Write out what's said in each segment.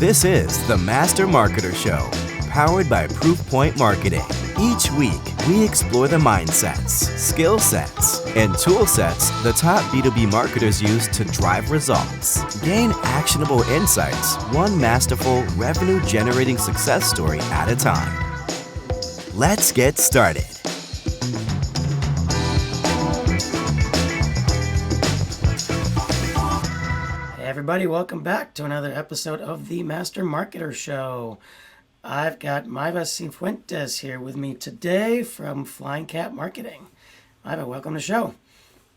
This is the Master Marketer Show, powered by Proofpoint Marketing. Each week, we explore the mindsets, skill sets, and tool sets the top B2B marketers use to drive results. Gain actionable insights, one masterful, revenue-generating success story at a time. Let's get started. Hey everybody, welcome back to another episode of the Master Marketer Show. I've got Maeva Cinfuentes here with me today from Flying Cat Marketing. Maeva, welcome to the show.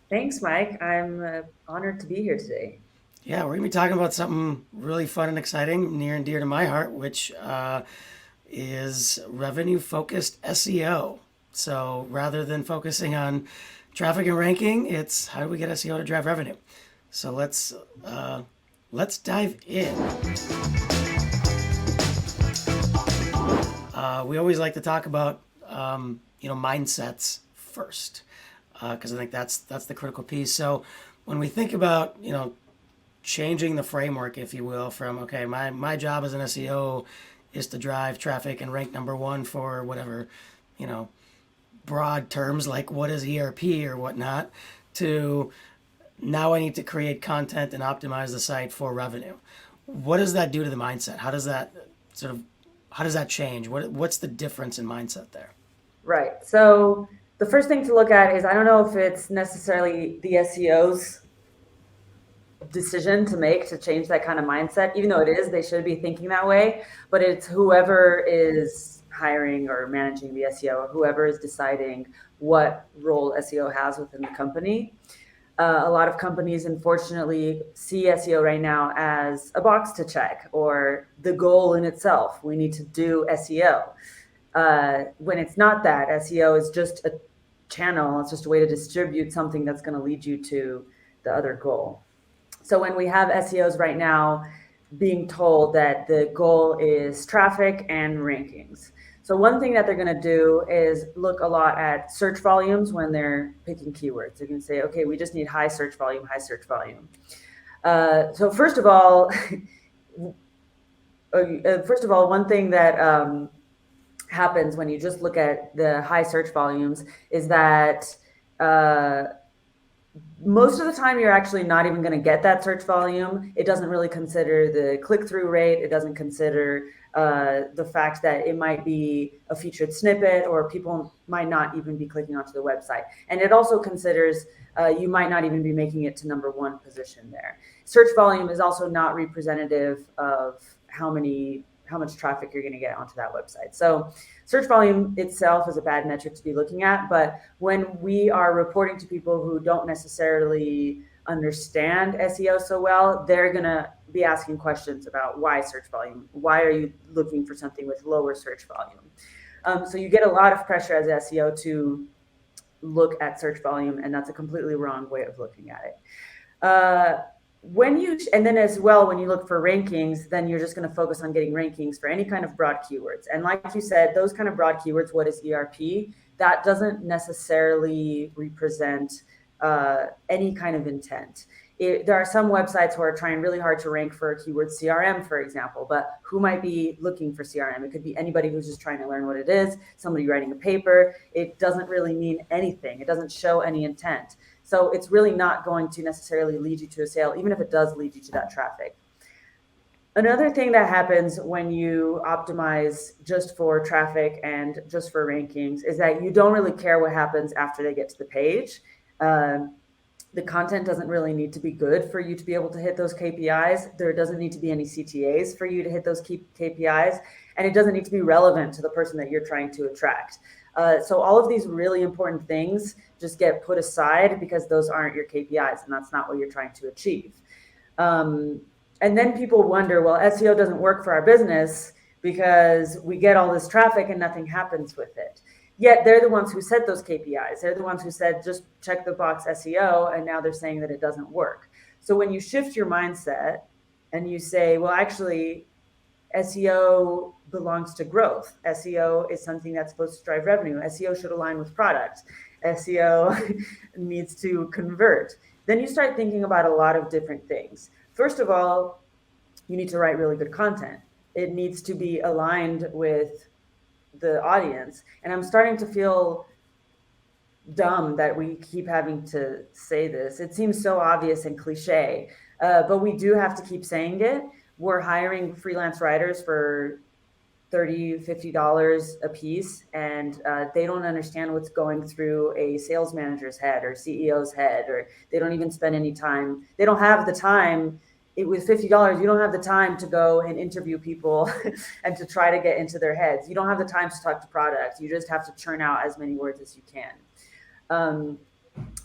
Thanks, Mike. I'm honored to be here today. Yeah, we're going to be talking about something really fun and exciting, near and dear to my heart, which is revenue-focused SEO. So rather than focusing on traffic and ranking, it's how do we get SEO to drive revenue? So let's dive in. We always like to talk about mindsets first, because I think that's the critical piece. So when we think about changing the framework, if you will, from okay, my job as an SEO is to drive traffic and rank number one for whatever, broad terms like what is ERP or whatnot, to now I need to create content and optimize the site for revenue. What does that do to the mindset? How does that change? What's the difference in mindset there? Right. So the first thing to look at is, I don't know if it's necessarily the SEO's decision to make to change that kind of mindset. Even though it is, they should be thinking that way, but it's whoever is hiring or managing the SEO, or whoever is deciding what role SEO has within the company. A lot of companies, unfortunately, see SEO right now as a box to check or the goal in itself. We need to do SEO. When it's not that, SEO is just a channel. It's just a way to distribute something that's going to lead you to the other goal. So when we have SEOs right now being told that the goal is traffic and rankings. So one thing that they're going to do is look a lot at search volumes when they're picking keywords. They're going to say, okay, we just need high search volume. So first of all, one thing that happens when you just look at the high search volumes is that most of the time you're actually not even going to get that search volume. It doesn't really consider the click-through rate. It doesn't consider the fact that it might be a featured snippet or people might not even be clicking onto the website. And it also considers you might not even be making it to number one position there. Search volume is also not representative of how much traffic you're going to get onto that website. So search volume itself is a bad metric to be looking at. But when we are reporting to people who don't necessarily understand SEO so well, they're going to be asking questions about why search volume. Why are you looking for something with lower search volume? So you get a lot of pressure as SEO to look at search volume, and that's a completely wrong way of looking at it. And then as well, when you look for rankings, then you're just going to focus on getting rankings for any kind of broad keywords. And like you said, those kind of broad keywords, what is ERP? That doesn't necessarily represent any kind of intent. There are some websites who are trying really hard to rank for a keyword CRM, for example, but who might be looking for CRM? It could be anybody who's just trying to learn what it is, somebody writing a paper. It doesn't really mean anything. It doesn't show any intent. So it's really not going to necessarily lead you to a sale, even if it does lead you to that traffic. Another thing that happens when you optimize just for traffic and just for rankings is that you don't really care what happens after they get to the page. The content doesn't really need to be good for you to be able to hit those KPIs. There doesn't need to be any CTAs for you to hit those KPIs, and it doesn't need to be relevant to the person that you're trying to attract. So all of these really important things just get put aside because those aren't your KPIs, and that's not what you're trying to achieve. And then people wonder, well, SEO doesn't work for our business because we get all this traffic and nothing happens with it. Yet they're the ones who set those KPIs. They're the ones who said, just check the box SEO, and now they're saying that it doesn't work. So when you shift your mindset and you say, well, actually, SEO belongs to growth. SEO is something that's supposed to drive revenue. SEO should align with product. SEO needs to convert. Then you start thinking about a lot of different things. First of all, you need to write really good content. It needs to be aligned with the audience. And I'm starting to feel dumb that we keep having to say this. It seems so obvious and cliche, but we do have to keep saying it. We're hiring freelance writers for $30-$50 a piece, and they don't understand what's going through a sales manager's head or CEO's head, or they don't even spend any time. They don't have the time. With $50, you don't have the time to go and interview people and to try to get into their heads. You don't have the time to talk to products. You just have to churn out as many words as you can.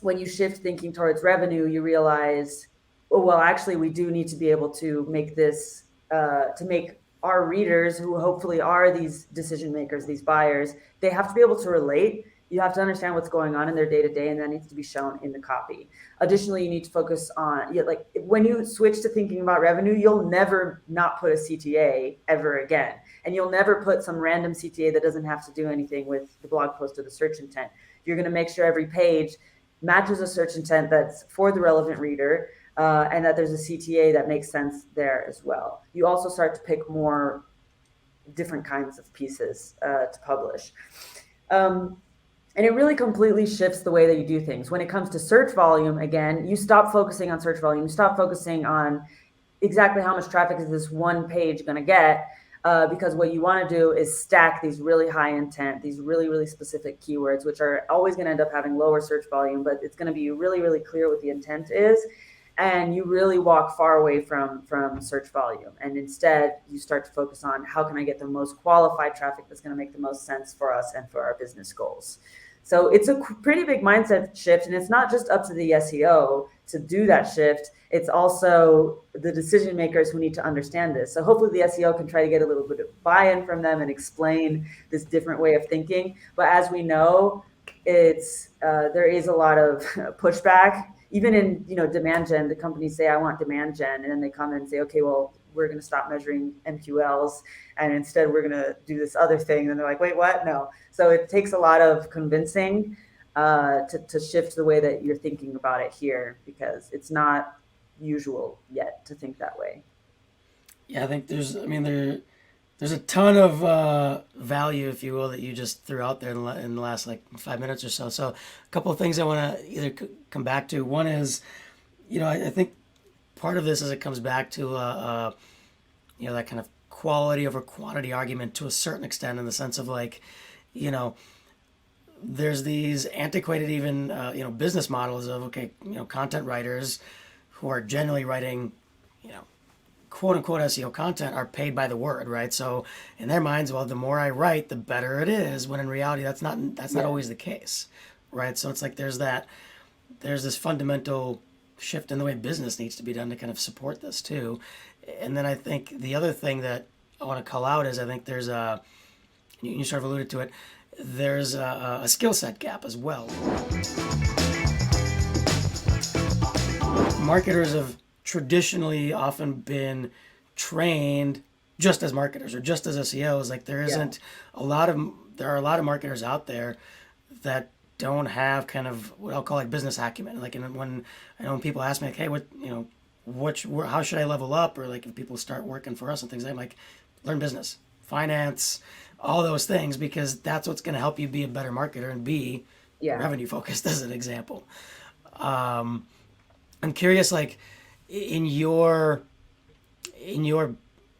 When you shift thinking towards revenue, you realize, oh, well, actually, we do need to be able to make this, to make our readers, who hopefully are these decision makers, these buyers, they have to be able to relate. You have to understand what's going on in their day-to-day, and that needs to be shown in the copy. Additionally, you need to focus on, like when you switch to thinking about revenue, you'll never not put a CTA ever again. And you'll never put some random CTA that doesn't have to do anything with the blog post or the search intent. You're going to make sure every page matches a search intent that's for the relevant reader, and that there's a CTA that makes sense there as well. You also start to pick more different kinds of pieces to publish. And it really completely shifts the way that you do things. When it comes to search volume, again, you stop focusing on search volume. You stop focusing on exactly how much traffic is this one page going to get, because what you want to do is stack these really high intent, these really, really specific keywords, which are always going to end up having lower search volume, but it's going to be really, really clear what the intent is. And you really walk far away from search volume. And instead, you start to focus on how can I get the most qualified traffic that's going to make the most sense for us and for our business goals. So it's a pretty big mindset shift. And it's not just up to the SEO to do that shift. It's also the decision makers who need to understand this. So hopefully the SEO can try to get a little bit of buy-in from them and explain this different way of thinking. But as we know, it's there is a lot of pushback. Even in demand gen, the companies say, I want demand gen, and then they come and say, okay, well, we're going to stop measuring MQLs, and instead we're going to do this other thing. And they're like, wait, what? No. So it takes a lot of convincing to shift the way that you're thinking about it here, because it's not usual yet to think that way. Yeah, I think there's a ton of value, if you will, that you just threw out there in the last 5 minutes or so. So a couple of things I want to either come back to. One is, I think part of this is it comes back to, that kind of quality over quantity argument to a certain extent, in the sense of there's these antiquated even, business models of, content writers who are generally writing, quote unquote SEO content are paid by the word, right? So in their minds, well, the more I write, the better it is, when in reality, that's not always the case, right? So it's there's this fundamental shift in the way business needs to be done to kind of support this too. And then I think the other thing that I want to call out is I think there's you sort of alluded to it, there's a skill set gap as well. Marketers have traditionally often been trained just as marketers or just as SEOs. There are a lot of marketers out there that don't have kind of what I'll call business acumen. When people ask me hey, how should I level up, or if people start working for us and things, I'm like, learn business, finance, all those things, because that's what's going to help you be a better marketer and be revenue focused, as an example. I'm curious, in your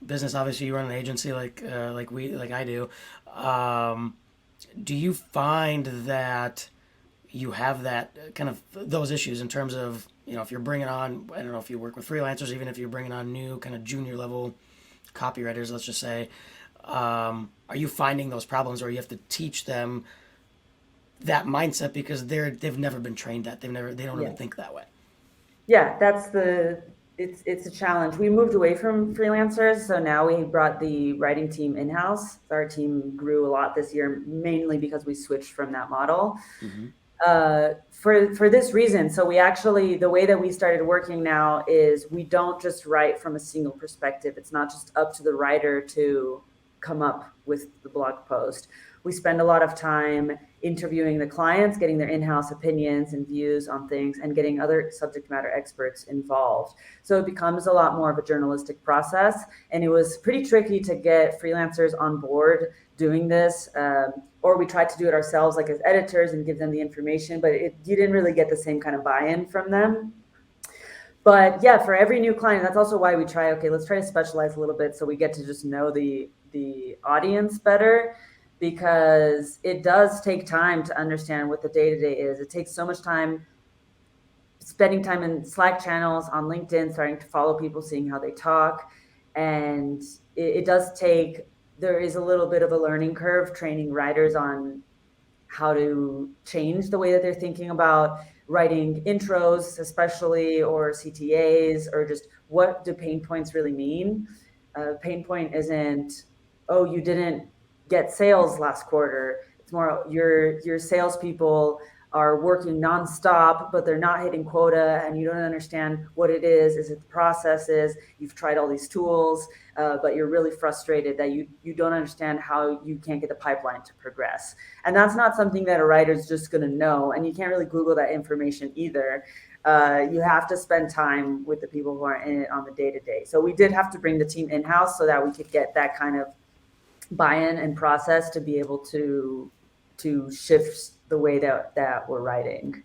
business, obviously you run an agency like I do. Do you find that you have that kind of those issues in terms of, if you're bringing on, I don't know if you work with freelancers, even if you're bringing on new kind of junior level copywriters, let's just say, are you finding those problems, or you have to teach them that mindset because they've never been trained that they don't even think that way? Yeah, it's a challenge. We moved away from freelancers, so now we brought the writing team in-house. Our team grew a lot this year, mainly because we switched from that model. Mm-hmm. For this reason. So the way that we started working now is we don't just write from a single perspective. It's not just up to the writer to come up with the blog post. We spend a lot of time interviewing the clients, getting their in-house opinions and views on things, and getting other subject matter experts involved. So it becomes a lot more of a journalistic process. And it was pretty tricky to get freelancers on board doing this, or we tried to do it ourselves, like as editors, and give them the information, but you didn't really get the same kind of buy-in from them. But yeah, for every new client, that's also why we try, okay, let's try to specialize a little bit so we get to just know the audience better, because it does take time to understand what the day-to-day is. It takes so much time spending time in Slack channels, on LinkedIn, starting to follow people, seeing how they talk. And it does take, there is a little bit of a learning curve training writers on how to change the way that they're thinking about writing intros, especially, or CTAs, or just what do pain points really mean. Pain point isn't, oh, you didn't get sales last quarter. It's more your salespeople are working nonstop, but they're not hitting quota, and you don't understand what it is. Is it the processes? You've tried all these tools, but you're really frustrated that you don't understand how you can't get the pipeline to progress. And that's not something that a writer's just going to know, and you can't really Google that information either. You have to spend time with the people who are in it on the day-to-day. So we did have to bring the team in-house so that we could get that kind of buy-in and process to be able to shift the way that we're writing.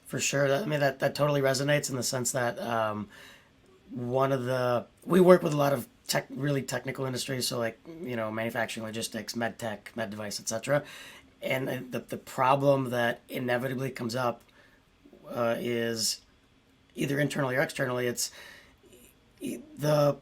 For sure. I mean, that totally resonates in the sense that we work with a lot of really technical industries. So like, manufacturing, logistics, med tech, med device, etc. And the problem that inevitably comes up is either internally or externally. It's the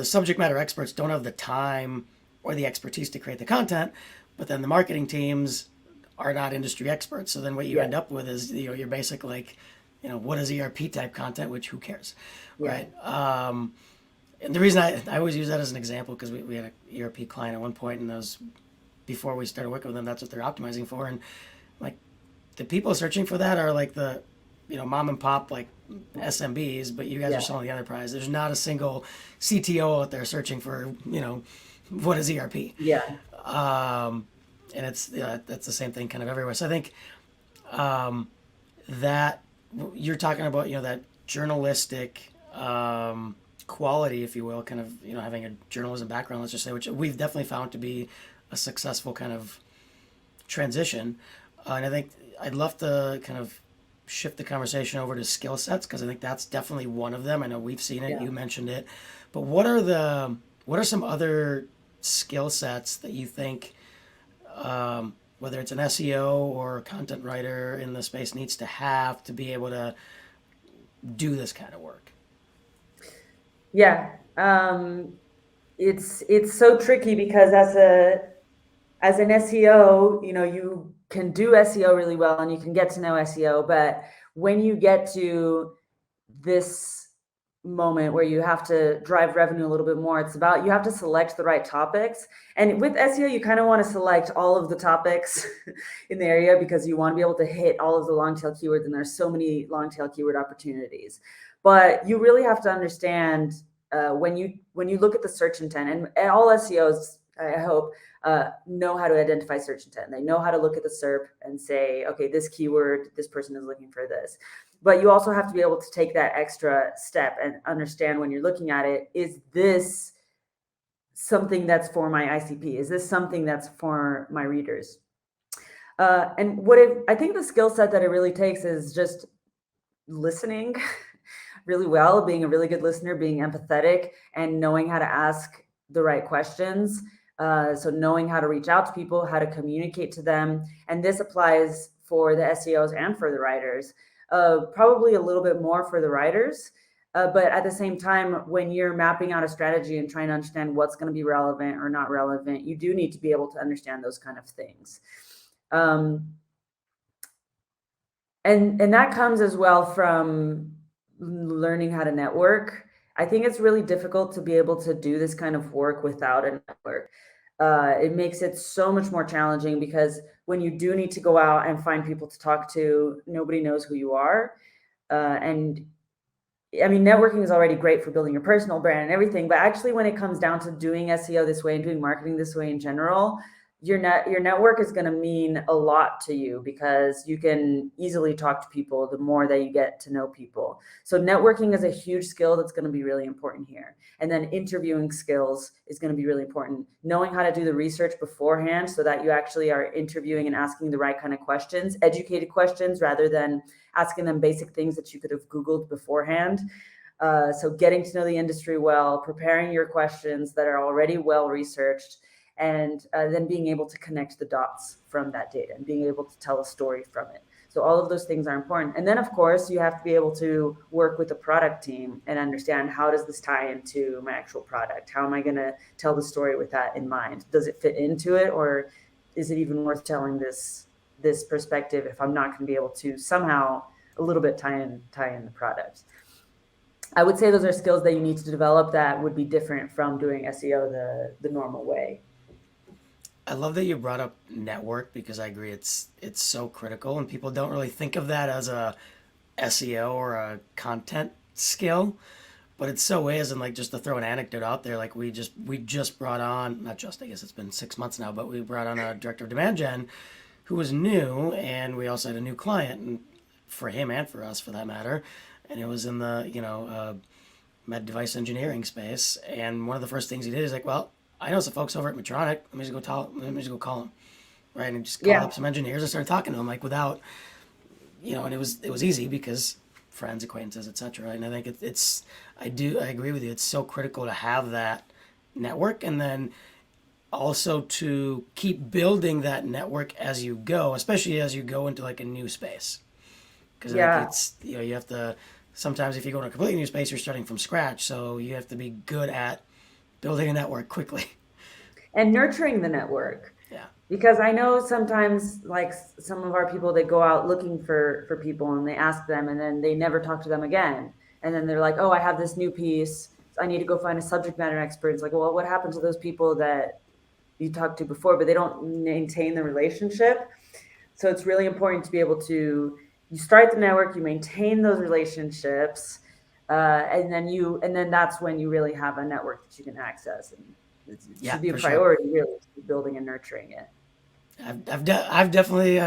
subject matter experts don't have the time or the expertise to create the content, but then the marketing teams are not industry experts. So then what you end up with is, you're basically like, what is ERP type content, which who cares, right? And the reason I always use that as an example, because we had an ERP client at one point, and that was before we started working with them, that's what they're optimizing for. And like the people searching for that are like the, mom and pop, like SMBs, but you guys are selling the enterprise. There's not a single CTO out there searching for, what is ERP? Yeah. And it's that's the same thing kind of everywhere. So I think that you're talking about, that journalistic quality, if you will, kind of, having a journalism background, let's just say, which we've definitely found to be a successful kind of transition. And I think I'd love to kind of shift the conversation over to skill sets, because I think that's definitely one of them. I know we've seen it, you mentioned it, but what are some other skill sets that you think, whether it's an SEO or a content writer in the space, needs to have to be able to do this kind of work? Yeah. It's so tricky, because as an SEO, you can do SEO really well and you can get to know SEO, but when you get to this moment where you have to drive revenue a little bit more, it's about, you have to select the right topics. And with SEO, you kind of want to select all of the topics in the area, because you want to be able to hit all of the long tail keywords, and there's so many long tail keyword opportunities. But you really have to understand when you look at the search intent, and all SEOs, I hope, know how to identify search intent. They know how to look at the SERP and say, okay, this keyword, this person is looking for this. But you also have to be able to take that extra step and understand, when you're looking at it, is this something that's for my ICP? Is this something that's for my readers? And I think the skill set that it really takes is just listening really well, being a really good listener, being empathetic, and knowing how to ask the right questions. So knowing how to reach out to people, how to communicate to them. And this applies for the SEOs and for the writers, probably a little bit more for the writers. But at the same time, when you're mapping out a strategy and trying to understand what's going to be relevant or not relevant, you do need to be able to understand those kind of things. And that comes as well from learning how to network. I think it's really difficult to be able to do this kind of work without a network. It makes it so much more challenging, because when you do need to go out and find people to talk to, nobody knows who you are. And I mean, networking is already great for building your personal brand and everything, but actually when it comes down to doing SEO this way and doing marketing this way in general, your network is going to mean a lot to you, because you can easily talk to people the more that you get to know people. So networking is a huge skill that's going to be really important here. And then interviewing skills is going to be really important. Knowing how to do the research beforehand so that you actually are interviewing and asking the right kind of questions, educated questions, rather than asking them basic things that you could have Googled beforehand. So getting to know the industry well, preparing your questions that are already well researched, and then being able to connect the dots from that data and being able to tell a story from it. So all of those things are important. And then, of course, you have to be able to work with the product team and understand, how does this tie into my actual product? How am I going to tell the story with that in mind? Does it fit into it, or is it even worth telling this perspective if I'm not going to be able to somehow a little bit tie in the product? I would say those are skills that you need to develop that would be different from doing SEO the normal way. I love that you brought up network, because I agree it's so critical, and people don't really think of that as a SEO or a content skill, but it so is. And like, just to throw an anecdote out there, like we just brought on, not just, I guess it's been 6 months now, but we brought on a director of demand gen who was new, and we also had a new client, and for him and for us for that matter, and it was in the med device engineering space. And one of the first things he did is like, well, I know some folks over at Medtronic. Let me just go call them, right? And just call up some engineers and start talking to them, like, without, and it was easy because friends, acquaintances, etc. And I think I agree with you. It's so critical to have that network, and then also to keep building that network as you go, especially as you go into like a new space. Because it's, you have to, sometimes if you go in a completely new space, you're starting from scratch. So you have to be good at building a network quickly. And nurturing the network. Yeah. Because I know sometimes, like, some of our people, they go out looking for people and they ask them, and then they never talk to them again. And then they're like, oh, I have this new piece, I need to go find a subject matter expert. It's like, well, what happened to those people that you talked to before, but they don't maintain the relationship? So it's really important to be able to, you start the network, you maintain those relationships, and then that's when you really have a network that you can access. And it should be a priority, really, to be building and nurturing it. I've definitely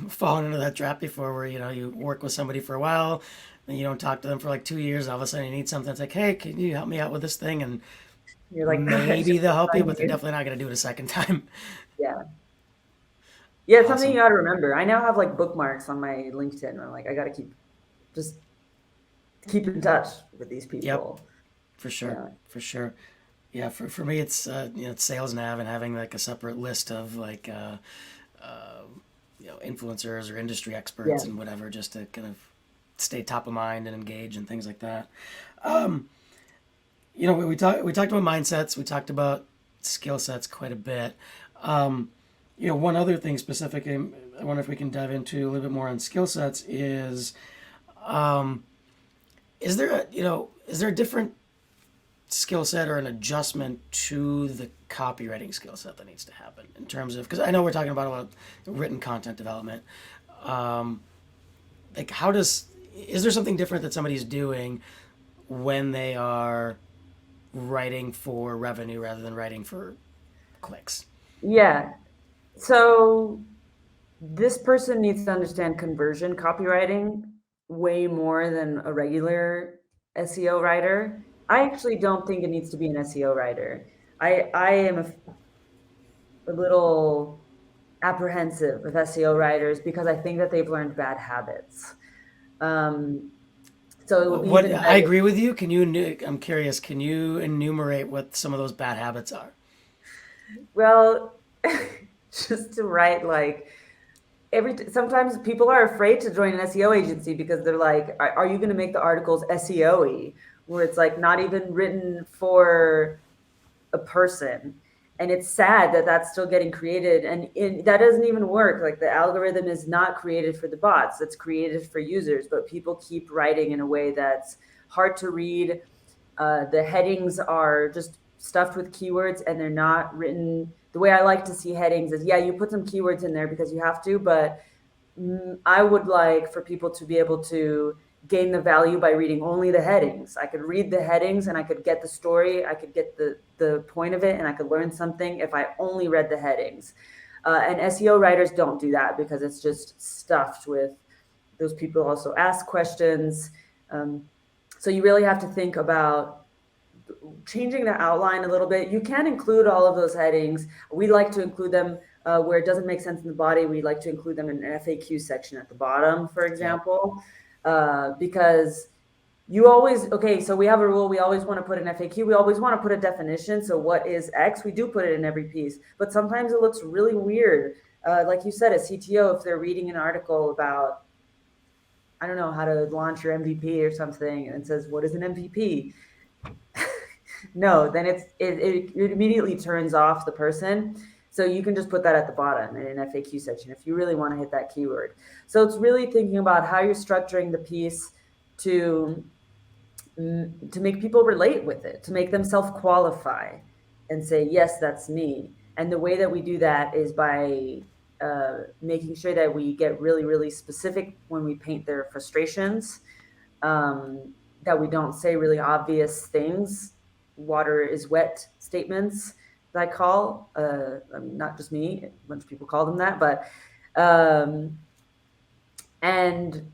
fallen into that trap before, where you work with somebody for a while, and you don't talk to them for like 2 years, and all of a sudden you need something. It's like, hey, can you help me out with this thing? And you're like, maybe they'll help you, but they're definitely not going to do it a second time. Yeah. Yeah, it's something you got to remember. I now have like bookmarks on my LinkedIn, and I'm like, I got to keep in touch with these people. Yep. For sure. Yeah, for me, it's it's sales nav, and having like a separate list of like influencers or industry experts and whatever, just to kind of stay top of mind and engage and things like that. We talked about mindsets, we talked about skill sets quite a bit. One other thing specifically, I wonder if we can dive into a little bit more on skill sets is there a different skill set or an adjustment to the copywriting skill set that needs to happen, in terms of, because I know we're talking about a lot of written content development. Like, is there something different that somebody's doing when they are writing for revenue rather than writing for clicks? Yeah. So this person needs to understand conversion copywriting way more than a regular SEO writer. I actually don't think it needs to be an SEO writer. I am a little apprehensive of SEO writers, because I think that they've learned bad habits. I agree with you. I'm curious, can you enumerate what some of those bad habits are? Well, just to write like sometimes people are afraid to join an SEO agency because they're like, are you going to make the articles SEO-y, where it's like not even written for a person? And it's sad that that's still getting created, and that doesn't even work. Like, the algorithm is not created for the bots, it's created for users, but people keep writing in a way that's hard to read. The headings are just stuffed with keywords, and they're not written. The way I like to see headings is, you put some keywords in there because you have to, but I would like for people to be able to gain the value by reading only the headings. I could read the headings and I could get the story. I could get the point of it, and I could learn something if I only read the headings. And SEO writers don't do that because it's just stuffed with those people also ask questions. So you really have to think about changing the outline a little bit. You can include all of those headings. We like to include them where it doesn't make sense in the body. We like to include them in an FAQ section at the bottom, for example, because you always, okay, so we have a rule. We always want to put an FAQ. We always want to put a definition. So what is X? We do put it in every piece, but sometimes it looks really weird. Like you said, a CTO, if they're reading an article about, I don't know, how to launch your MVP or something, and it says, what is an MVP? No, then it immediately turns off the person. So you can just put that at the bottom in an FAQ section if you really want to hit that keyword. So it's really thinking about how you're structuring the piece to make people relate with it, to make them self-qualify and say, yes, that's me. And the way that we do that is by making sure that we get really, really specific when we paint their frustrations, that we don't say really obvious things, water is wet statements that I call, not just me, a bunch of people call them that, but, and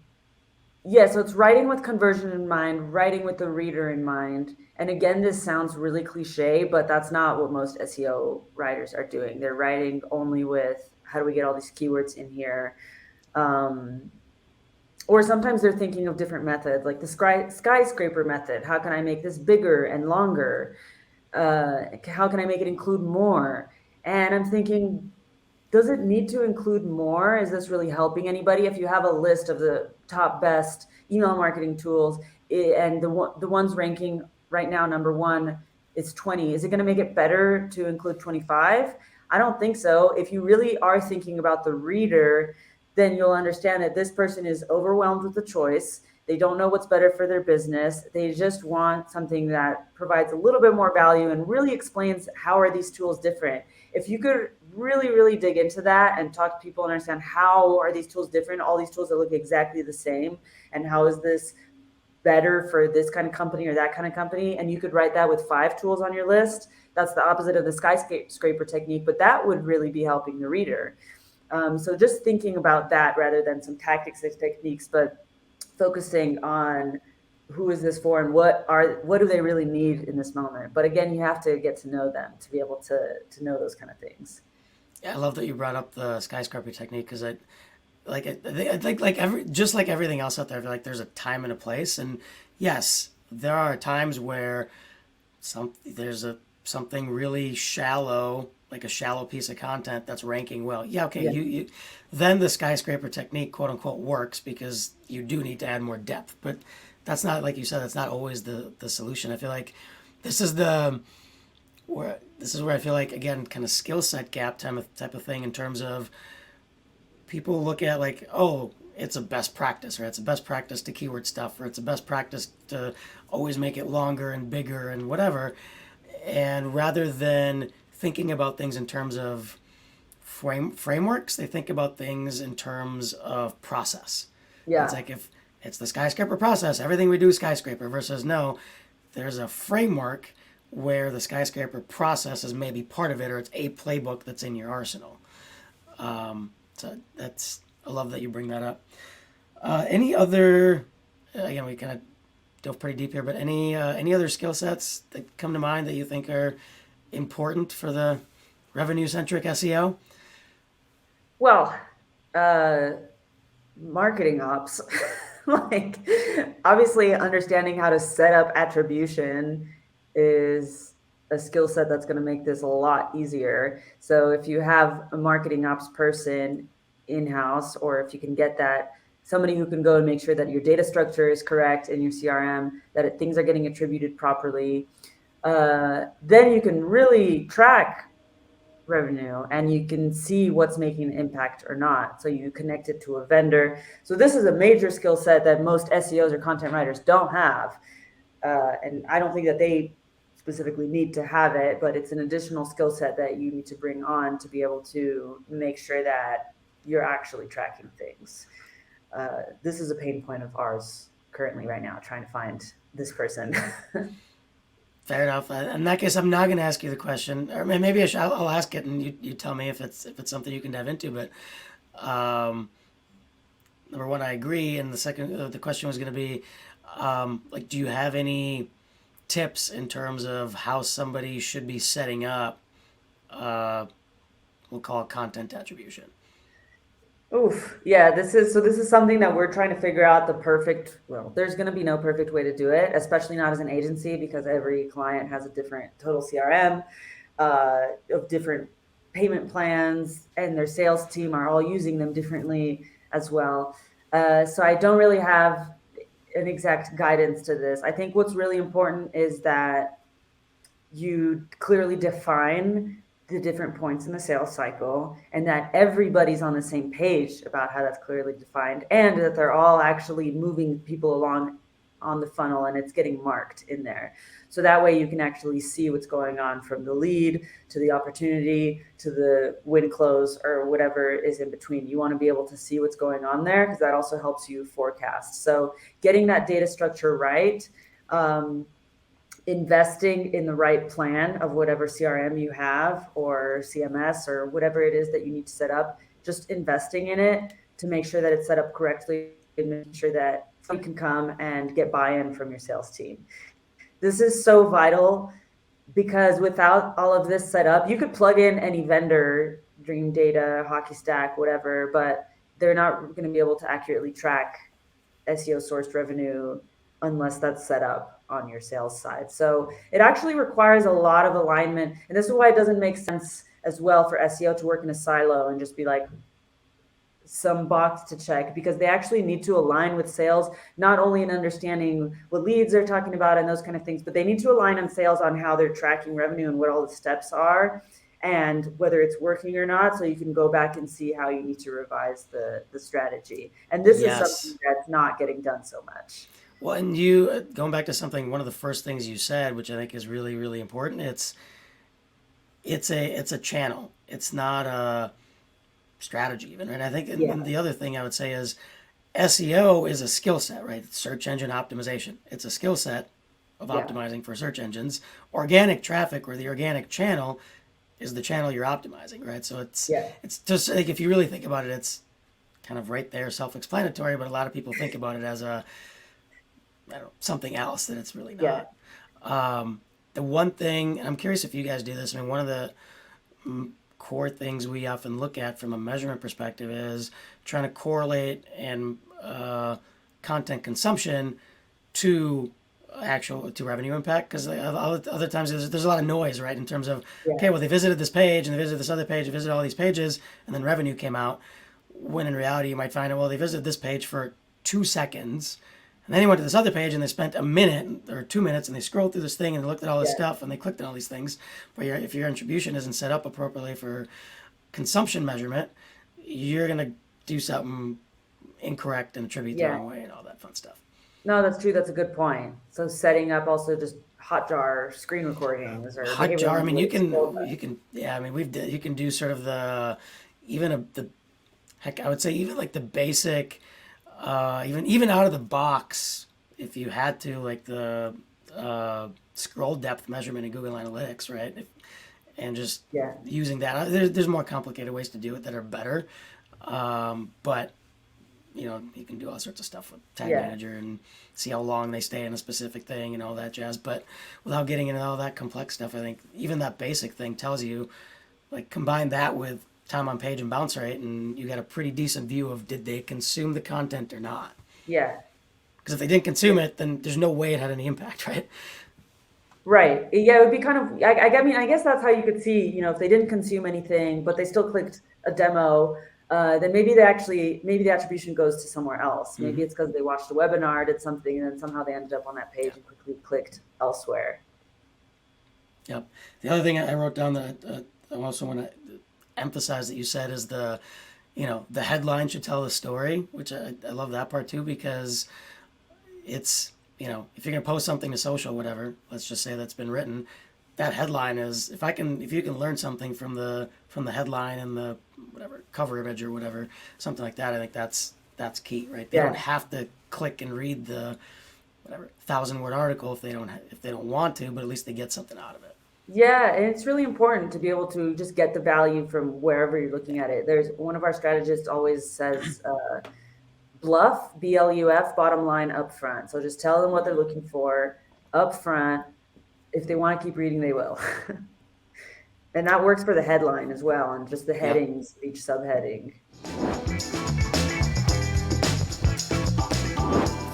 yeah, so it's writing with conversion in mind, writing with the reader in mind. And again, this sounds really cliche, but that's not what most SEO writers are doing. They're writing only with, how do we get all these keywords in here? Or sometimes they're thinking of different methods, like the skyscraper method. How can I make this bigger and longer? How can I make it include more? And I'm thinking, does it need to include more? Is this really helping anybody? If you have a list of the top best email marketing tools and the ones ranking right now, number one, is 20. Is it going to make it better to include 25? I don't think so. If you really are thinking about the reader, then you'll understand that this person is overwhelmed with the choice. They don't know what's better for their business. They just want something that provides a little bit more value and really explains how are these tools different. If you could really, really dig into that and talk to people and understand how are these tools different, all these tools that look exactly the same, and how is this better for this kind of company or that kind of company, and you could write that with 5 tools on your list. That's the opposite of the skyscraper technique, but that would really be helping the reader. So just thinking about that rather than some tactics and techniques, but focusing on who is this for and what do they really need in this moment. But again, you have to get to know them to be able to know those kind of things. Yeah, I love that you brought up the skyscraper technique because I think like everything else out there, I feel like there's a time and a place. And yes, there are times where there's something really shallow, like a shallow piece of content that's ranking well. Yeah, okay, yeah. You then the skyscraper technique, quote unquote, works because you do need to add more depth. But that's not, like you said, that's not always the solution. I feel like this is where I feel like, again, kind of skill set gap type of thing in terms of people look at like, oh, it's a best practice, or it's a best practice to keyword stuff, or it's a best practice to always make it longer and bigger and whatever. And rather than thinking about things in terms of frameworks, they think about things in terms of process. Yeah. It's like, if it's the skyscraper process, everything we do is skyscraper, versus no, there's a framework where the skyscraper process is maybe part of it, or it's a playbook that's in your arsenal. So I love that you bring that up. Any other, again, we kind of dove pretty deep here, but any other skill sets that come to mind that you think are important for the revenue-centric SEO? Well, marketing ops. Like, obviously understanding how to set up attribution is a skill set that's going to make this a lot easier. So if you have a marketing ops person in-house, or if you can get that, somebody who can go and make sure that your data structure is correct in your CRM, that things are getting attributed properly, then you can really track revenue and you can see what's making an impact or not. So you connect it to a vendor. So this is a major skill set that most SEOs or content writers don't have. And I don't think that they specifically need to have it, but it's an additional skill set that you need to bring on to be able to make sure that you're actually tracking things. This is a pain point of ours currently right now trying to find this person. Fair enough. In that case, I'm not going to ask you the question, or maybe I'll ask it, and you tell me if it's something you can dive into. But number one, I agree, and the second, the question was going to be, like, do you have any tips in terms of how somebody should be setting up? We'll call it content attribution. Oof. Yeah, this is something that we're trying to figure out there's going to be no perfect way to do it, especially not as an agency, because every client has a different total CRM, of different payment plans, and their sales team are all using them differently as well. So I don't really have an exact guidance to this. I think what's really important is that you clearly define the different points in the sales cycle, and that everybody's on the same page about how that's clearly defined, and that they're all actually moving people along on the funnel and it's getting marked in there. So that way you can actually see what's going on from the lead to the opportunity to the win close or whatever is in between. You want to be able to see what's going on there, because that also helps you forecast. So getting that data structure right, investing in the right plan of whatever CRM you have or CMS or whatever it is that you need to set up, just investing in it to make sure that it's set up correctly and make sure that you can come and get buy-in from your sales team. This is so vital, because without all of this set up, you could plug in any vendor, Dream Data, Hockey Stack, whatever, but they're not going to be able to accurately track SEO sourced revenue unless that's set up on your sales side. So it actually requires a lot of alignment. And this is why it doesn't make sense as well for SEO to work in a silo and just be like some box to check, because they actually need to align with sales, not only in understanding what leads they're talking about and those kind of things, but they need to align on sales on how they're tracking revenue and what all the steps are and whether it's working or not. So you can go back and see how you need to revise the strategy. And this is something that's not getting done so much. Well, and you, going back to something, one of the first things you said, which I think is really, really important, it's a channel. It's not a strategy even. And I think and the other thing I would say is SEO is a skill set, right? It's search engine optimization. It's a skill set of optimizing for search engines. Organic traffic, or the organic channel, is the channel you're optimizing, right? So it's just like, if you really think about it, it's kind of right there, self-explanatory, but a lot of people think about it as something else that it's really not. The one thing, and I'm curious if you guys do this, I mean, one of the core things we often look at from a measurement perspective is trying to correlate and content consumption to revenue impact, because other times there's a lot of noise, right, in terms of okay, well, they visited this page and they visited this other page, they visited all these pages, and then revenue came out, when in reality you might find out, well, they visited this page for 2 seconds, and then they went to this other page and they spent a minute or 2 minutes and they scrolled through this thing and they looked at all this stuff and they clicked on all these things. But if your attribution isn't set up appropriately for consumption measurement, you're going to do something incorrect and attribute the wrong way and all that fun stuff. No, that's true. That's a good point. So setting up also just Hotjar screen recordings or Hotjar. I mean, you can you can do sort of I would say even like the basic, even out of the box, if you had to, like the scroll depth measurement in Google Analytics, right? And just using that. There's more complicated ways to do it that are better, but you can do all sorts of stuff with Tag Manager and see how long they stay in a specific thing and all that jazz. But without getting into all that complex stuff, I think even that basic thing tells you, like, combine that with time on page and bounce rate, and you got a pretty decent view of, did they consume the content or not? Yeah. Because if they didn't consume it, then there's no way it had any impact, right? Right. Yeah, it would be kind of, I guess that's how you could see, if they didn't consume anything, but they still clicked a demo, then maybe the attribution goes to somewhere else. Mm-hmm. Maybe it's because they watched a webinar, did something, and then somehow they ended up on that page and quickly clicked elsewhere. Yep. The other thing I wrote down that I also want to emphasize that you said is the headline should tell the story, which I love that part too, because it's, if you're going to post something to social, whatever, let's just say that's been written, that headline is, if you can learn something from the headline and the whatever cover image or whatever, something like that, I think that's key, right? They don't have to click and read the whatever 1,000-word article if they don't want to, but at least they get something out of it. Yeah, and it's really important to be able to just get the value from wherever you're looking at it. There's one of our strategists always says, BLUF, BLUF, bottom line upfront. So just tell them what they're looking for upfront. If they want to keep reading, they will. And that works for the headline as well, and just the headings, each subheading.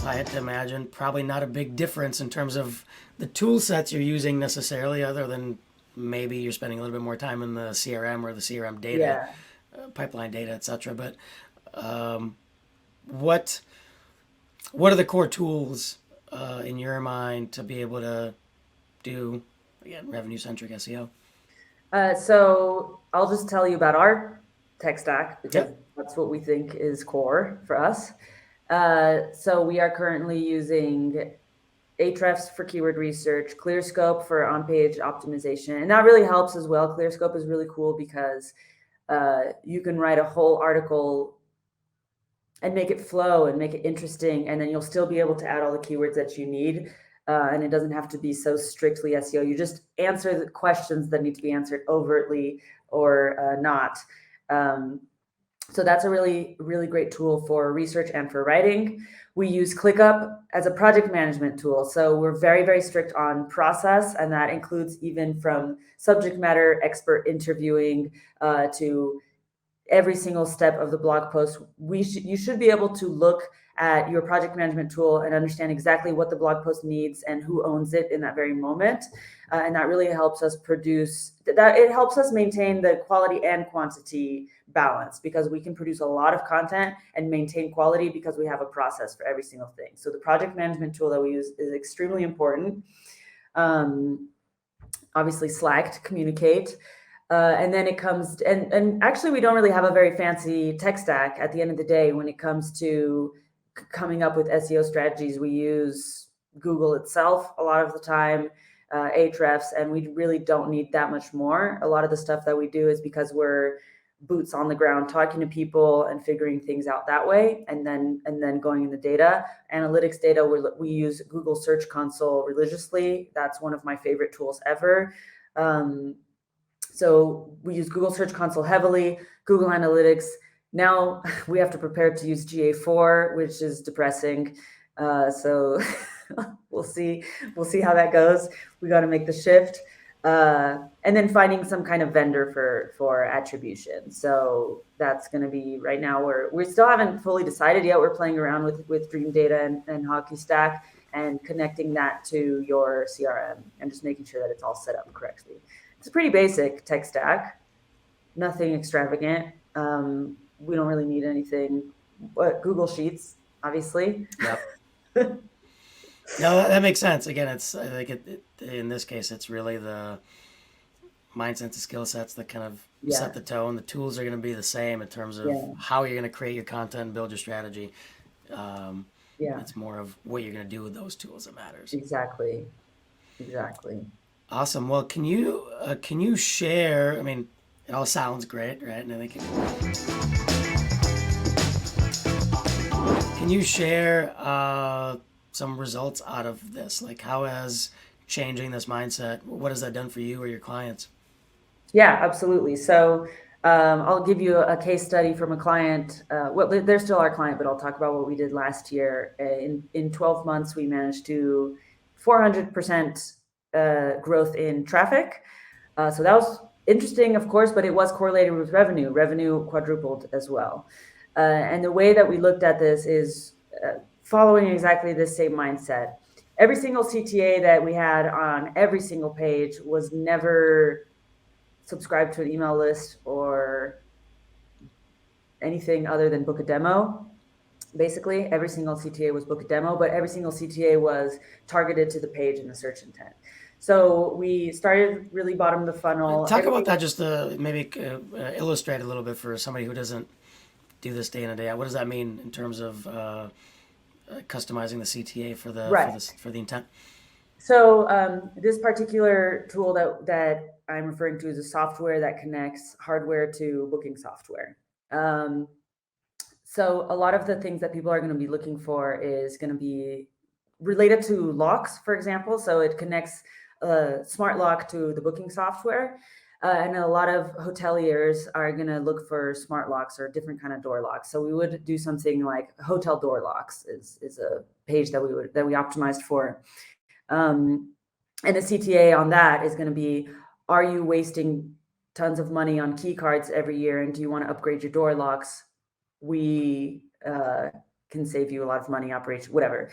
I had to imagine probably not a big difference in terms of the tool sets you're using necessarily, other than maybe you're spending a little bit more time in the CRM or the CRM data, pipeline data, etc. But what are the core tools in your mind to be able to do, again, revenue-centric SEO? So I'll just tell you about our tech stack, because that's what we think is core for us. So we are currently using Ahrefs for keyword research, ClearScope for on-page optimization, and that really helps as well. ClearScope is really cool because you can write a whole article and make it flow and make it interesting, and then you'll still be able to add all the keywords that you need. And it doesn't have to be so strictly SEO. You just answer the questions that need to be answered overtly or not. So that's a really, really great tool for research and for writing. We use ClickUp as a project management tool. So we're very, very strict on process, and that includes even from subject matter expert interviewing to every single step of the blog post. You should be able to look at your project management tool and understand exactly what the blog post needs and who owns it in that very moment. And that really helps us it helps us maintain the quality and quantity balance, because we can produce a lot of content and maintain quality because we have a process for every single thing. So the project management tool that we use is extremely important. Obviously Slack to communicate. And then it comes, and actually we don't really have a very fancy tech stack at the end of the day. When it comes to coming up with SEO strategies, we use Google itself a lot of the time, Ahrefs, and we really don't need that much more. A lot of the stuff that we do is because we're boots on the ground, talking to people and figuring things out that way, and then going in the data. Analytics data, we use Google Search Console religiously. That's one of my favorite tools ever. So we use Google Search Console heavily, Google Analytics. Now we have to prepare to use GA4, which is depressing. So we'll see how that goes. We got to make the shift. And then finding some kind of vendor for attribution. So that's going to be, right now we still haven't fully decided yet. We're playing around with Dream Data and Hockey Stack and connecting that to your CRM and just making sure that it's all set up correctly. It's a pretty basic tech stack, nothing extravagant. We don't really need anything but Google Sheets, obviously. Yep. No, that makes sense. Again, I think in this case, it's really the mindsets and skill sets that kind of set the tone. The tools are going to be the same in terms of how you're going to create your content and build your strategy. It's more of what you're going to do with those tools that matters. Exactly. Awesome. Well, can you share? I mean, it all sounds great, right? And I think can you share some results out of this? Like, how has changing this mindset, what has that done for you or your clients? Yeah, absolutely. So I'll give you a case study from a client. Well, they're still our client, but I'll talk about what we did last year. In 12 months, we managed to 400% growth in traffic. So that was interesting, of course, but it was correlated with revenue. Revenue quadrupled as well. And the way that we looked at this is following exactly the same mindset. Every single CTA that we had on every single page was never subscribed to an email list or anything other than book a demo. Basically, every single CTA was book a demo, but every single CTA was targeted to the page and the search intent. So we started really bottom of the funnel. Talk about that just to maybe illustrate a little bit for somebody who doesn't do this day in and day out. What does that mean in terms of customizing the CTA for the intent? So this particular tool that I'm referring to is a software that connects hardware to booking software. So a lot of the things that people are going to be looking for is going to be related to locks, for example. So it connects a smart lock to the booking software. And a lot of hoteliers are going to look for smart locks or different kind of door locks. So we would do something like hotel door locks is a page that we optimized for. And the CTA on that is going to be, are you wasting tons of money on key cards every year? And do you want to upgrade your door locks? We can save you a lot of money, operation, whatever.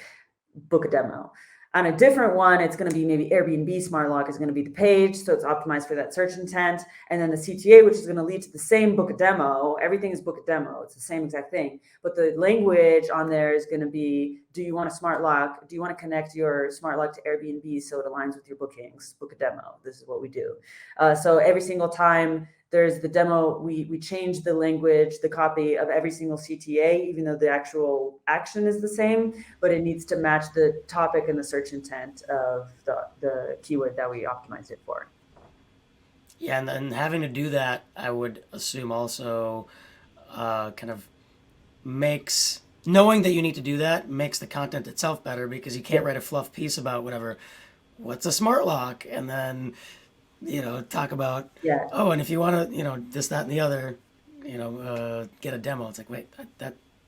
Book a demo. On a different one, it's going to be maybe Airbnb Smart Lock is going to be the page. So it's optimized for that search intent. And then the CTA, which is going to lead to the same book a demo. Everything is book a demo. It's the same exact thing. But the language on there is going to be, do you want a smart lock? Do you want to connect your smart lock to Airbnb so it aligns with your bookings? Book a demo. This is what we do. So every single time there's the demo, we change the language, the copy of every single CTA, even though the actual action is the same, but it needs to match the topic and the search intent of the keyword that we optimized it for. Yeah, and then having to do that, I would assume also kind of makes, knowing that you need to do that makes the content itself better, because you can't write a fluff piece about what's a smart lock, and then talk about, oh, and if you want to, this, that, and the other, get a demo. It's like, wait,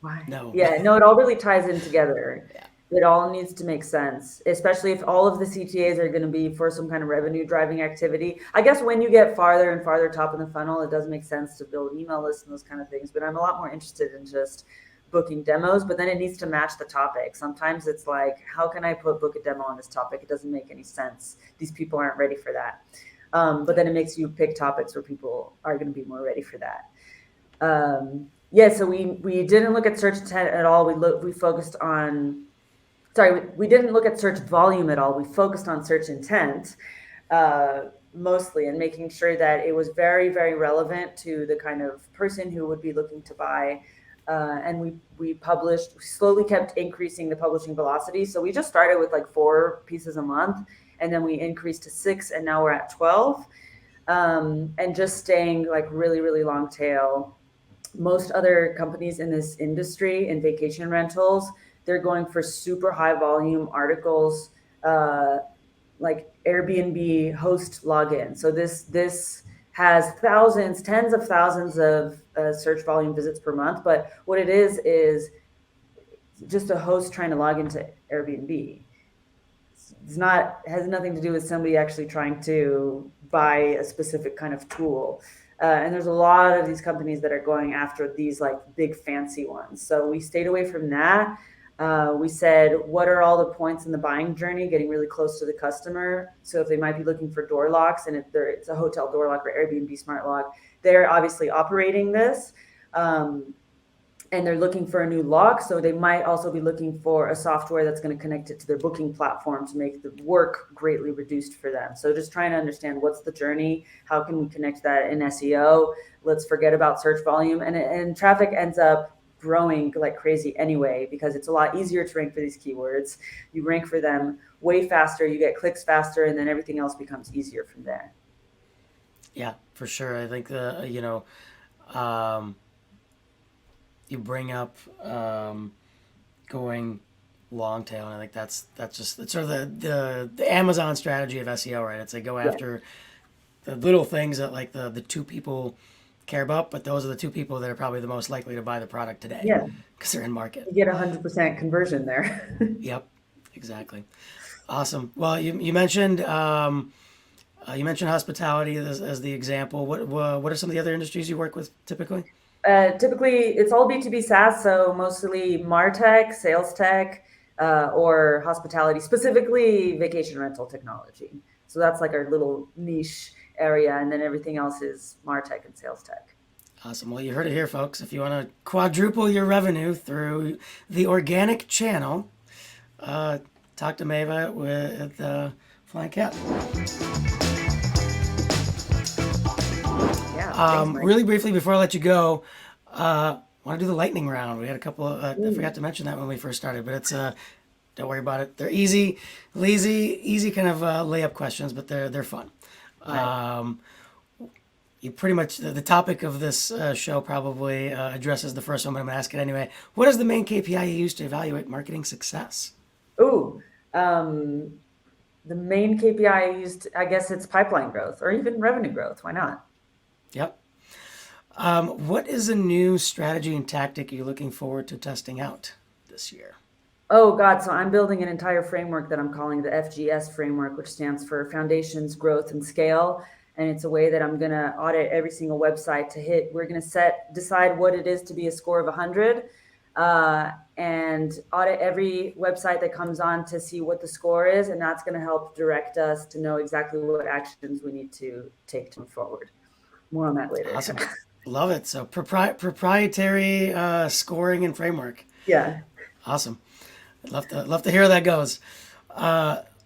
why? No. Yeah, no, it all really ties in together. Yeah. It all needs to make sense, especially if all of the CTAs are going to be for some kind of revenue driving activity. I guess when you get farther and farther top of the funnel, it does make sense to build email lists and those kind of things. But I'm a lot more interested in just booking demos, but then it needs to match the topic. Sometimes it's like, how can I book a demo on this topic? It doesn't make any sense. These people aren't ready for that. But then it makes you pick topics where people are going to be more ready for that. So we didn't look at search intent at all. We focused on, we didn't look at search volume at all. We focused on search intent mostly, and making sure that it was very, very relevant to the kind of person who would be looking to buy. And we slowly kept increasing the publishing velocity. So we just started with like 4 pieces a month, and then we increased to 6, and now we're at 12. And just staying like really, really long tail. Most other companies in this industry, in vacation rentals, they're going for super high volume articles, like Airbnb host login. So this has thousands, tens of thousands of search volume visits per month. But what it is just a host trying to log into Airbnb. Has nothing to do with somebody actually trying to buy a specific kind of tool. And there's a lot of these companies that are going after these like big fancy ones. So we stayed away from that. We said, what are all the points in the buying journey, getting really close to the customer? So if they might be looking for door locks, and if it's a hotel door lock or Airbnb smart lock, they're obviously operating this. And they're looking for a new lock. So they might also be looking for a software that's going to connect it to their booking platform to make the work greatly reduced for them. So just trying to understand what's the journey, how can we connect that in SEO? Let's forget about search volume. And traffic ends up growing like crazy anyway, because it's a lot easier to rank for these keywords. You rank for them way faster, you get clicks faster, and then everything else becomes easier from there. Yeah, for sure. I think you bring up going long tail, and I think that's sort of the Amazon strategy of SEO, right? It's like go after the little things that like the 2 people care about, but those are the 2 people that are probably the most likely to buy the product today. Yeah, because they're in market. You get 100% conversion there. Yep, exactly. Awesome. Well, you mentioned hospitality as the example. What are some of the other industries you work with typically? Typically, it's all B2B SaaS, so mostly MarTech, sales tech, or hospitality, specifically vacation rental technology. So that's like our little niche area, and then everything else is MarTech and sales tech. Awesome. Well, you heard it here, folks. If you want to quadruple your revenue through the organic channel, talk to Maeva with Flying Cat. Thanks, really briefly before I let you go, want to do the lightning round. We had a couple of, I forgot to mention that when we first started, but it's, don't worry about it. They're easy kind of layup questions, but they're fun. Right. you pretty much, the topic of this show probably addresses the first one, but I'm going to ask it anyway. What is the main KPI you use to evaluate marketing success? Ooh, the main KPI I used, I guess it's pipeline growth or even revenue growth. Why not? Yep. What is a new strategy and tactic you're looking forward to testing out this year? Oh God, so I'm building an entire framework that I'm calling the FGS framework, which stands for Foundations, Growth, and Scale. And it's a way that I'm gonna audit every single website to hit. We're gonna decide what it is to be a score of 100, and audit every website that comes on to see what the score is, and that's gonna help direct us to know exactly what actions we need to take to move forward. More on that later. Awesome. Love it. So proprietary scoring and framework. Yeah. Awesome. I'd love to hear how that goes.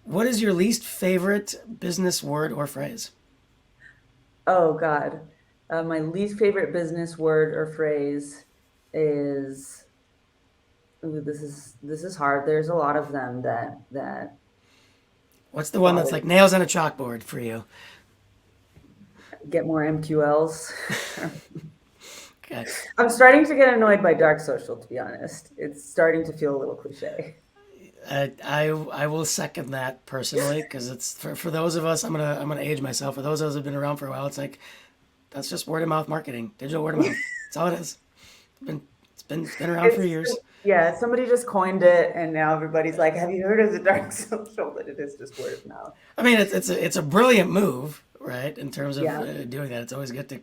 What is your least favorite business word or phrase? Oh God, my least favorite business word or phrase is. Ooh, this is hard. There's a lot of them that. What's the one that's like nails on a chalkboard for you? Get more MQLs. Okay. I'm starting to get annoyed by dark social, to be honest. It's starting to feel a little cliche. I will second that personally, because it's for those of us. I'm gonna age myself. For those of us who've been around for a while, it's like that's just word of mouth marketing, digital word of mouth. That's all it is. It's been around for years. Yeah, somebody just coined it, and now everybody's like, "Have you heard of the dark social?" But it is just word of mouth. I mean, it's a brilliant move, right? In terms of Yeah. doing that, it's always good to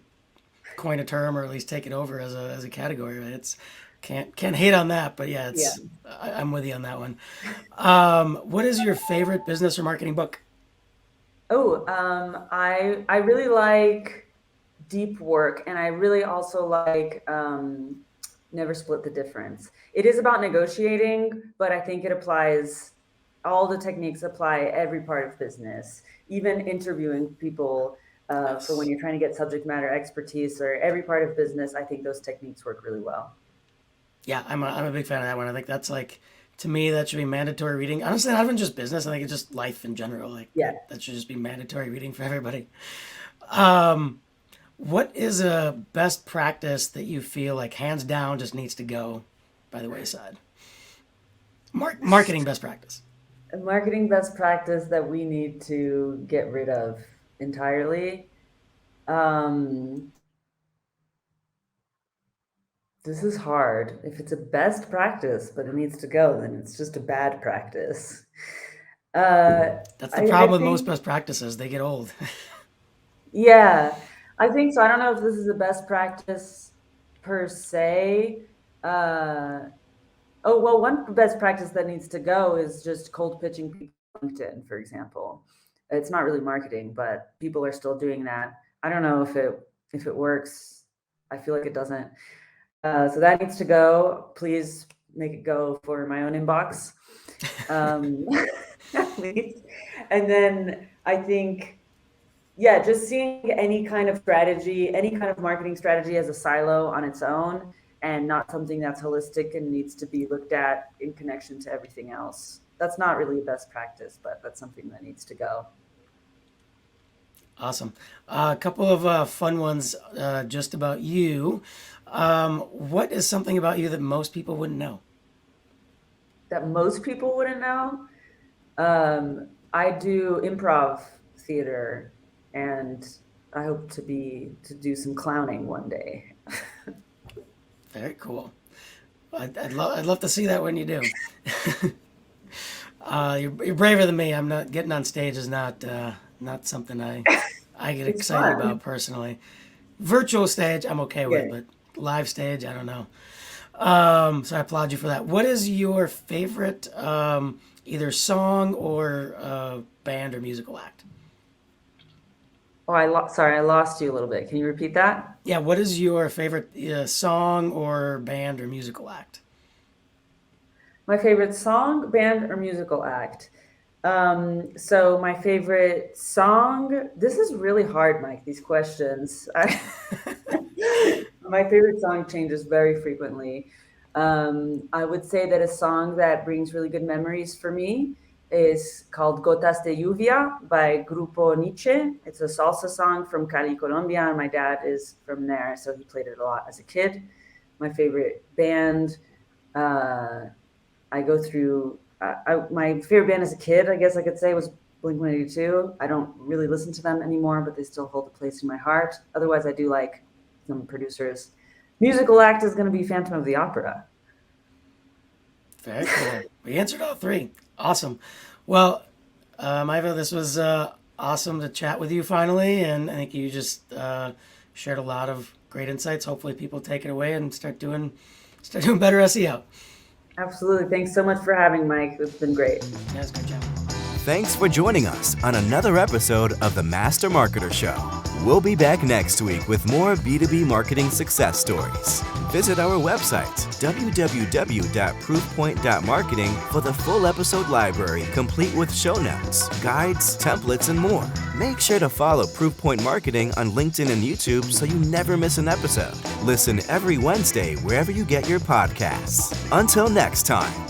coin a term or at least take it over as a category. Right? It's can't hate on that, but yeah, I'm with you on that one. What is your favorite business or marketing book? Oh, I really like Deep Work, and I really also like Never Split the Difference. It is about negotiating, but I think it applies. All the techniques apply every part of business, even interviewing people for when you're trying to get subject matter expertise or every part of business. I think those techniques work really well. Yeah, I'm a big fan of that one. I think that's like, to me, that should be mandatory reading. Honestly, not even just business. I think it's just life in general. Like Yeah. that should just be mandatory reading for everybody. What is a best practice that you feel like hands down just needs to go by the wayside? Marketing best practice. A marketing best practice that we need to get rid of entirely. This is hard. If it's a best practice, but it needs to go, then it's just a bad practice. That's the problem with most best practices. They get old. Yeah, I think so. I don't know if this is a best practice per se. Oh, well, one best practice that needs to go is just cold pitching people on LinkedIn, for example. It's not really marketing, but people are still doing that. I don't know if it works. I feel like it doesn't. So that needs to go. Please make it go for my own inbox. At least. And then I think, yeah, just seeing any kind of strategy, any kind of marketing strategy as a silo on its own and not something that's holistic and needs to be looked at in connection to everything else. That's not really a best practice, but that's something that needs to go. Awesome. A couple of fun ones just about you. What is something about you that most people wouldn't know? That most people wouldn't know? I do improv theater, and I hope to do some clowning one day. Very cool. I'd love to see that when you do. You're braver than me. I'm not getting on stage is not something I get excited about personally. Virtual stage I'm okay with, but live stage I don't know. So I applaud you for that. What is your favorite either song or band or musical act? Oh, sorry, I lost you a little bit. Can you repeat that? Yeah, what is your favorite song or band or musical act? My favorite song, band, or musical act. So my favorite song, this is really hard, Mike, these questions. My favorite song changes very frequently. I would say that a song that brings really good memories for me is called Gotas de Lluvia by Grupo Nietzsche. It's a salsa song from Cali, Colombia, and my dad is from there, so he played it a lot as a kid. My favorite band, my favorite band as a kid, I guess I could say, was Blink-182. I don't really listen to them anymore, but they still hold a place in my heart. Otherwise, I do like some producers. Musical act is going to be Phantom of the Opera. Very cool. We answered all three. Awesome. Well, Maeva, this was awesome to chat with you finally, and I think you just shared a lot of great insights. Hopefully people take it away and start doing better SEO. Absolutely. Thanks so much for having me, Mike. It's been great. Yeah, it's a great job. Thanks for joining us on another episode of the Master Marketer Show. We'll be back next week with more B2B marketing success stories. Visit our website, www.proofpoint.marketing, for the full episode library, complete with show notes, guides, templates, and more. Make sure to follow Proofpoint Marketing on LinkedIn and YouTube so you never miss an episode. Listen every Wednesday wherever you get your podcasts. Until next time.